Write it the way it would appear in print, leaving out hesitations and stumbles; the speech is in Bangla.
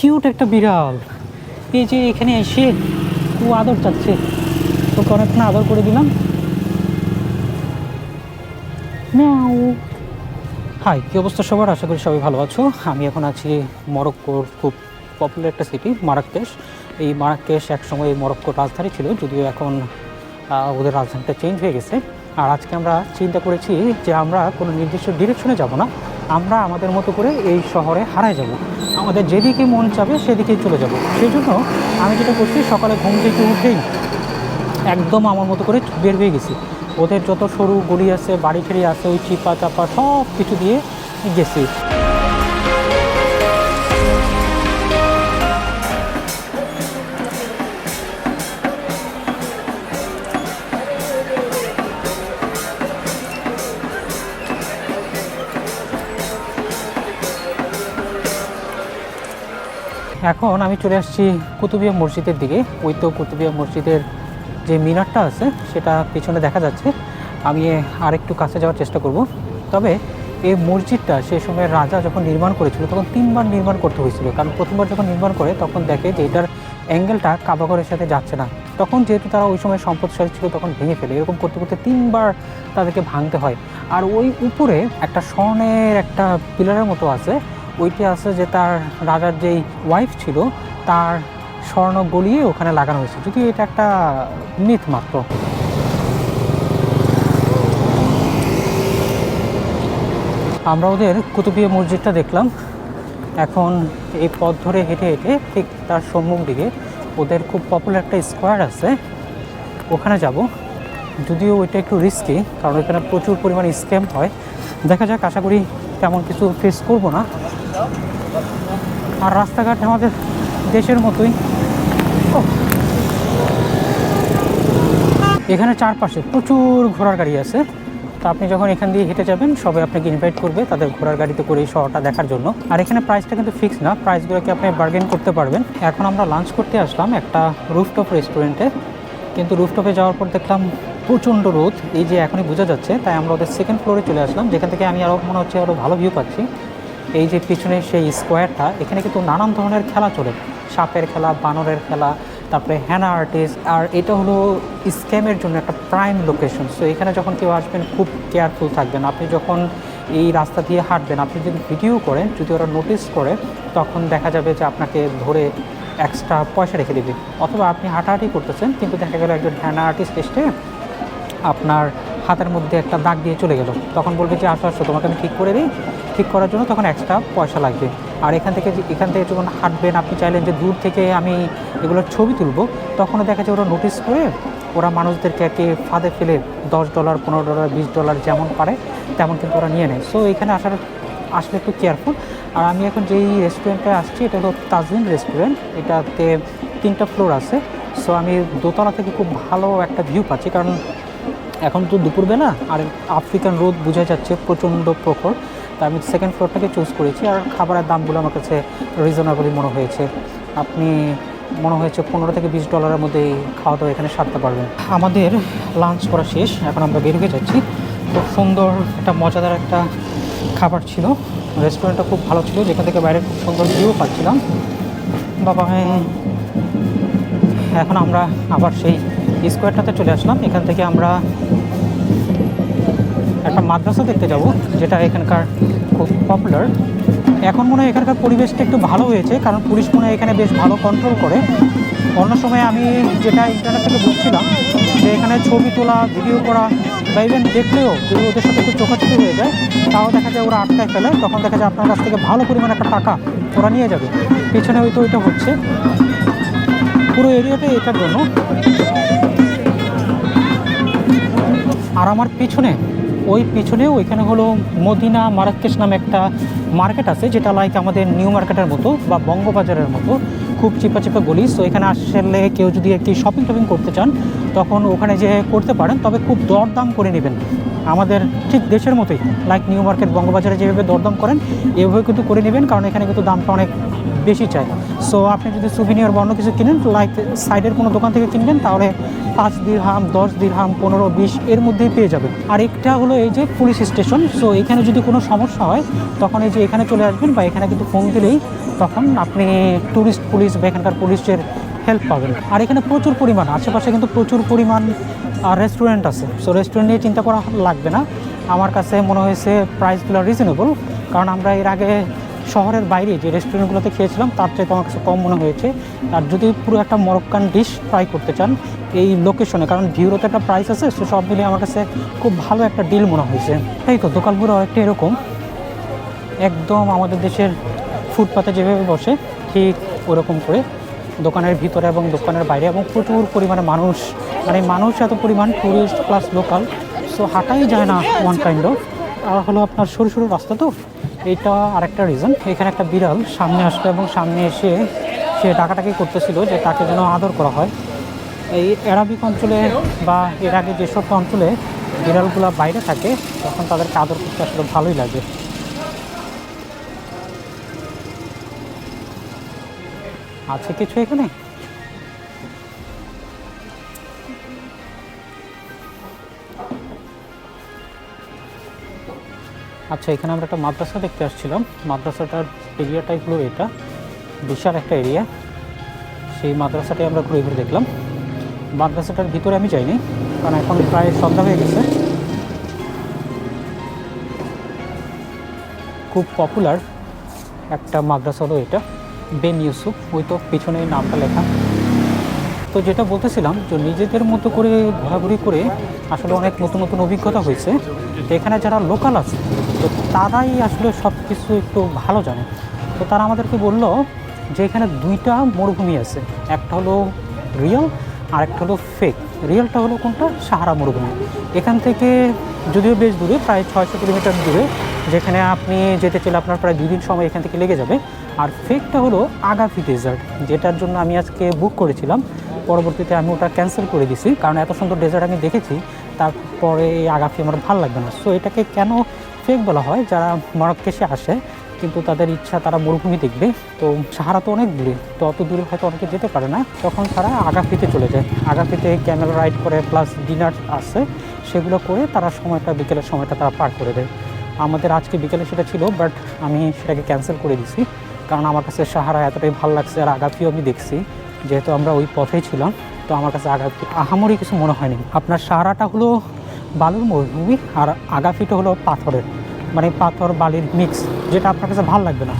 কিউট একটা বিড়াল। এই যে এখানে এসে ও আদর চাচ্ছে, তোকে অনেকক্ষণ আদর করে দিলাম। ম্যাও। হাই, কী অবস্থা সবার? আশা করি সবাই ভালো আছো। আমি এখন আছি মরক্কোর খুব পপুলার একটা সিটি মারাক্কেশ। এই মারাক্কেশ একসময় মরক্কোর রাজধানী ছিল, যদিও এখন ওদের রাজধানীটা চেঞ্জ হয়ে গেছে। আর আজকে আমরা চিন্তা করেছি যে আমরা কোনো নির্দিষ্ট ডিরেকশনে যাব না, আমরা আমাদের মতো করে এই শহরে হারায় যাব, আমাদের যেদিকে মন চাবে সেদিকেই চলে যাব। সেই জন্য আমি যেটা করছি, সকালে ঘুম থেকে উঠেই একদম আমার মতো করে বের হয়ে গেছি। ওদের যত সরু গলি আছে, বাড়ি ঠেড়ি আছে, ওই চিপা চাপা সব কিছু দিয়ে গেছি। এখন আমি চলে আসছি কুতুবিয়া মসজিদের দিকে। ওই তো কুতুবিয়া মসজিদের যে মিনারটা আছে সেটা পিছনে দেখা যাচ্ছে। আমি আরেকটু কাছে যাওয়ার চেষ্টা করব। তবে এই মসজিদটা সেই সময় রাজা যখন নির্মাণ করেছিল তখন 3বার নির্মাণ করতে হয়েছিল, কারণ প্রথমবার যখন নির্মাণ করে তখন দেখে যে এটার অ্যাঙ্গেলটা কাবাঘরের সাথে যাচ্ছে না। তখন যেহেতু তারা ওই সময় সম্পদশালী ছিল তখন ভেঙে ফেলে। এরকম করতে করতে 3বার তাদেরকে ভাঙতে হয়। আর ওই উপরে একটা স্বর্ণের একটা পিলারের মতো আছে, ওইটি আছে যে তার রাজার যেই ওয়াইফ ছিল তার স্বর্ণ গলিয়ে ওখানে লাগানো হয়েছে, যদিও এটা একটা মিথ মাত্র। আমরা ওদের কুতুবিয়া মসজিদটা দেখলাম। এখন এই পথ ধরে হেঁটে হেঁটে ঠিক তার সম্মুখ দিকে ওদের খুব পপুলার একটা স্কোয়ার আছে, ওখানে যাব। যদিও ওইটা একটু রিস্কি, কারণ এখানে প্রচুর পরিমাণে স্ক্যাম হয়। দেখা যাক, আশা করি তেমন কিছু ফেস করব না। আর রাস্তাঘাট আমাদের দেশের মতোই। এখানে চারপাশে প্রচুর ঘোড়ার গাড়ি আছে। তো আপনি যখন এখান দিয়ে হেঁটে যাবেন সবাই আপনাকে ইনভাইট করবে তাদের ঘোড়ার গাড়িতে করে এই শহরটা দেখার জন্য। আর এখানে প্রাইসটা কিন্তু ফিক্স না, প্রাইসগুলোকে আপনি বার্গেন করতে পারবেন। এখন আমরা লাঞ্চ করতে আসলাম একটা রুফটপ রেস্টুরেন্টে, কিন্তু রুফটপে যাওয়ার পর দেখলাম প্রচণ্ড রোদ, এই যে এখনই বোঝা যাচ্ছে। তাই আমরা ওদের সেকেন্ড ফ্লোরে চলে আসলাম, যেখান থেকে আমি আরও মনে হচ্ছে আরও ভালো ভিউ পাচ্ছি। এই যে পিছনে সেই স্কোয়ারটা, এখানে কিন্তু নানান ধরনের খেলা চলে, সাপের খেলা, বানরের খেলা, তারপরে হ্যানা আর্টিস্ট। আর এটা হলো স্ক্যামের জন্য একটা প্রাইম লোকেশন। সো এখানে যখন কেউ আসবেন খুব কেয়ারফুল থাকবেন। আপনি যখন এই রাস্তা দিয়ে হাঁটবেন, আপনি যদি ভিডিও করেন, যদি ওরা নোটিস করে, তখন দেখা যাবে যে আপনাকে ধরে এক্সট্রা পয়সা রেখে দেবে। অথবা আপনি হাঁটাহাঁটি করতেছেন কিন্তু দেখা গেল একজন হ্যানা আর্টিস্ট এসে আপনার হাতের মধ্যে একটা দাগ দিয়ে চলে গেল, তখন বলবে যে আসো আসো তোমাকে আমি ঠিক করে দিই। ঠিক করার জন্য তখন এক্সট্রা পয়সা লাগবে। আর এখান থেকে যখন হাঁটবেন, আপনি চাইলেন যে দূর থেকে আমি এগুলোর ছবি তুলব, তখনও দেখা যায় ওরা নোটিস করে ওরা মানুষদেরকে আর কি ফাঁদে ফেলে $10, $15, $20 যেমন পারে তেমন কিন্তু ওরা নিয়ে নেয়। সো এখানে আসলে একটু কেয়ারফুল। আর আমি এখন যেই রেস্টুরেন্টে আসছি এটা হলো তাজউইন রেস্টুরেন্ট। এটাতে 3টা ফ্লোর আছে। সো আমি দোতলা থেকে খুব ভালো একটা ভিউ পাচ্ছি, কারণ এখন তো দুপুরবেলা আর আফ্রিকান রোদ বোঝা যাচ্ছে প্রচণ্ড প্রখর। তা আমি সেকেন্ড ফ্লোরটাকে চুজ করেছি। আর খাবারের দামগুলো আমার কাছে রিজনেবলই মনে হয়েছে। আপনি মনে হয়েছে $15 থেকে $20 মধ্যেই খাওয়া দাওয়া এখানে সারতে পারবেন। আমাদের লাঞ্চ করা শেষ, এখন আমরা বের হয়ে যাচ্ছি। খুব সুন্দর একটা মজাদার একটা খাবার ছিল, রেস্টুরেন্টটা খুব ভালো ছিল, যেখান থেকে বাইরে খুব সুন্দর ভিউ পাচ্ছিলাম। বাবা, এখন আমরা আবার সেই স্কোয়ারটাতে চলে আসলাম। এখান থেকে আমরা একটা মাদ্রাসা দেখতে যাব, যেটা এখানকার খুব পপুলার। এখন মনে হয় এখানকার পরিবেশটা একটু ভালো হয়েছে, কারণ পুলিশ মনে হয় এখানে বেশ ভালো কন্ট্রোল করে। অন্য সময় আমি যেটা ইন্টারনেট থেকে বুঝছিলাম যে এখানে ছবি তোলা, ভিডিও করা বা ইভেন দেখলেও যদি ওদের সাথে একটু চোখাচোখি হয়ে যায়, তাও দেখা যায় ওরা আটকায় ফেলে। তখন দেখা যায় আপনার কাছ থেকে ভালো পরিমাণে একটা টাকা ওরা নিয়ে যাবে। পেছনে হয়তো ওইটা হচ্ছে পুরো এরিয়াটাই এটার জন্য। আর আমার পিছনেও ওইখানে হলো মদিনা মারাক্কেশ নামে একটা মার্কেট আছে, যেটা লাইক আমাদের নিউ মার্কেটের মতো বা বঙ্গবাজারের মতো, খুব চিপা চিপা গলি। সো এখানে আসলে কেউ যদি একটি শপিং করতে চান তখন ওখানে যে করতে পারেন, তবে খুব দরদাম করে নেবেন। আমাদের ঠিক দেশের মতোই লাইক নিউ মার্কেট বঙ্গবাজারে যেভাবে দরদাম করেন এভাবে কিন্তু করে নেবেন, কারণ এখানে কিন্তু দামটা অনেক বেশি চাই। সো আপনি যদি সুভিনিয়র বা অন্য কিছু কিনেন, লাইক সাইডের কোনো দোকান থেকে কিনবেন, তাহলে 5 দিরহাম, 10 দিরহাম, 15, 20 এর মধ্যেই পেয়ে যাবেন। আর একটা হলো এই যে পুলিশ স্টেশন। সো এখানে যদি কোনো সমস্যা হয় তখন এই যে এখানে চলে আসবেন, বা এখানে কিন্তু ফোন দিলেই তখন আপনি ট্যুরিস্ট পুলিশ বা এখানকার পুলিশের হেল্প পাবেন। আর এখানে প্রচুর পরিমাণ আশেপাশে কিন্তু প্রচুর পরিমাণ রেস্টুরেন্ট আছে। সো রেস্টুরেন্ট নিয়ে চিন্তা করা লাগবে না। আমার কাছে মনে হয়েছে প্রাইসগুলো রিজনেবল, কারণ আমরা এর আগে শহরের বাইরে যে রেস্টুরেন্টগুলোতে খেয়েছিলাম তার চাইতে আমার কাছে কম মনে হয়েছে। আর যদি পুরো একটা মরক্কান ডিশ ট্রাই করতে চান এই লোকেশনে, কারণ ভিউরও তো একটা প্রাইস আছে, সো সব মিলিয়ে আমার কাছে খুব ভালো একটা ডিল মনে হয়েছে। এই তো দোকানগুলো অনেকটা এরকম, একদম আমাদের দেশের ফুটপাতে যেভাবে বসে ঠিক ওরকম করে দোকানের ভিতরে এবং দোকানের বাইরে, এবং প্রচুর পরিমাণে মানুষ, মানে মানুষ এত পরিমাণ, ট্যুরিস্ট প্লাস লোকাল, সো হাঁটাই যায় না ওয়ান কাইন্ড অফ। আর হলো আপনার সরু সরু রাস্তা, তো এইটা আরেকটা রিজন। এখানে একটা বিড়াল সামনে আসলো এবং সামনে এসে সে ডাকাটাকি করতেছিল যে তাকে যেন আদর করা হয়। এই অ্যারাবিক অঞ্চলে বা এর আগে যেসব অঞ্চলে বিড়ালগুলো বাইরে থাকে তখন তাদেরকে আদর করতে আসলে ভালোই লাগে। আছে কিছু এখানে? আচ্ছা, এখানে আমরা একটা মাদ্রাসা দেখতে আসছিলাম। মাদ্রাসাটার এরিয়াটাই হলো এটা, বিশাল একটা এরিয়া। সেই মাদ্রাসাটাই আমরা ঘুরে ঘুরে দেখলাম। মাদ্রাসাটার ভিতরে আমি যাইনি, কারণ এখন প্রায় সন্ধ্যা হয়ে গেছে। খুব পপুলার একটা মাদ্রাসা হলো এটা, বেন ইউসুফ, ওই তো পিছনে নামটা লেখা। তো যেটা বলতেছিলাম যে নিজেদের মতো করে ঘোরাঘুরি করে আসলে অনেক নতুন নতুন অভিজ্ঞতা হয়েছে। তো এখানে যারা লোকাল আছে তো তারাই আসলে সব কিছু একটু ভালো জানে। তো তারা আমাদেরকে বললো যে এখানে দুইটা মরুভূমি আছে, একটা হলো রিয়েল আর একটা হলো ফেক। রিয়েলটা হলো কোনটা? সাহারা মরুভূমি। এখান থেকে যদিও বেশ দূরে, প্রায় 600 কিলোমিটার দূরে, যেখানে আপনি যেতে চাইলে আপনার প্রায় 2 দিন সময় এখান থেকে লেগে যাবে। আর ফেকটা হলো আগাফি ডেজার্ট, যেটার জন্য আমি আজকে বুক করেছিলাম। পরবর্তীতে আমি ওটা ক্যান্সেল করে দিছি, কারণ এত সুন্দর ডেজার্ট আমি দেখেছি, তারপরে এই আগাফি আমার ভালো লাগবে না। সো এটাকে কেন ফেক বলা হয়? যারা মরক্কোশে আসে কিন্তু তাদের ইচ্ছা তারা মরুভূমি দেখবে, তো সাহারা তো অনেক দূরে, তো অত দূরে হয়তো অনেকে যেতে পারে না, তখন তারা আগাফিতে চলে যায়। আগাফিতে ক্যামেল রাইড করে প্লাস ডিনার আছে, সেগুলো করে তারা সময়টা, বিকেলের সময়টা তারা পার করে দেয়। আমাদের আজকে বিকেলে সেটা ছিল, বাট আমি সেটাকে ক্যান্সেল করে দিছি, কারণ আমার কাছে সাহারা এতটাই ভালো লাগছে। আর আগাফিও আমি দেখছি, যেহেতু আমরা ওই পথেই ছিলাম, তো আমার কাছে আগাফি আহামরি কিছু মনে হয়নি। আপনার সাহারাটা হলো বালুর মরুভূমি, আর আগাফিটা হলো পাথরের, মানে পাথর বালির মিক্স, যেটা আপনার কাছে ভালো লাগবে না।